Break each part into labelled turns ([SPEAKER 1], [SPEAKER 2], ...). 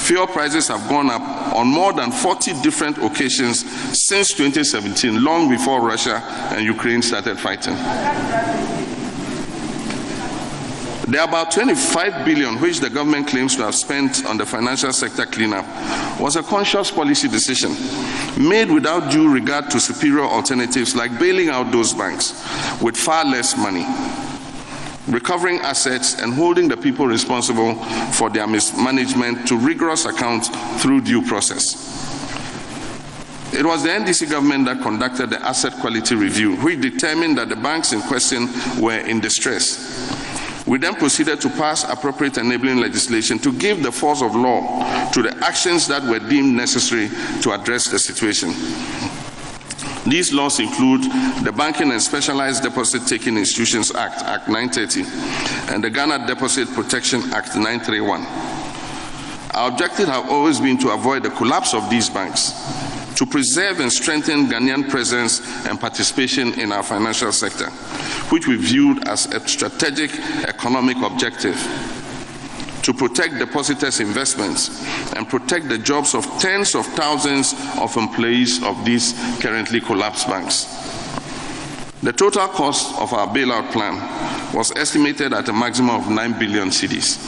[SPEAKER 1] Fuel prices have gone up on more than 40 different occasions since 2017, long before Russia and Ukraine started fighting. The about 25 billion which the government claims to have spent on the financial sector cleanup was a conscious policy decision made without due regard to superior alternatives like bailing out those banks with far less money, recovering assets, and holding the people responsible for their mismanagement to rigorous account through due process. It was the NDC government that conducted the asset quality review, which determined that the banks in question were in distress. We then proceeded to pass appropriate enabling legislation to give the force of law to the actions that were deemed necessary to address the situation. These laws include the Banking and Specialized Deposit Taking Institutions Act, Act 930, and the Ghana Deposit Protection Act 931. Our objective has always been to avoid the collapse of these banks, to preserve and strengthen Ghanaian presence and participation in our financial sector, which we viewed as a strategic economic objective, to protect depositors' investments and protect the jobs of tens of thousands of employees of these currently collapsed banks. The total cost of our bailout plan was estimated at a maximum of 9 billion cedis.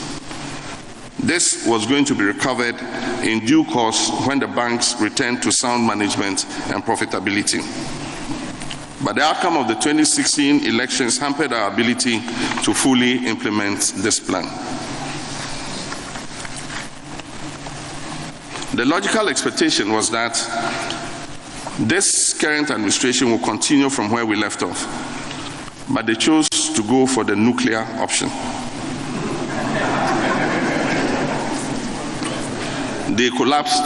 [SPEAKER 1] This was going to be recovered in due course when the banks returned to sound management and profitability. But the outcome of the 2016 elections hampered our ability to fully implement this plan. The logical expectation was that this current administration will continue from where we left off, but they chose to go for the nuclear option. They collapsed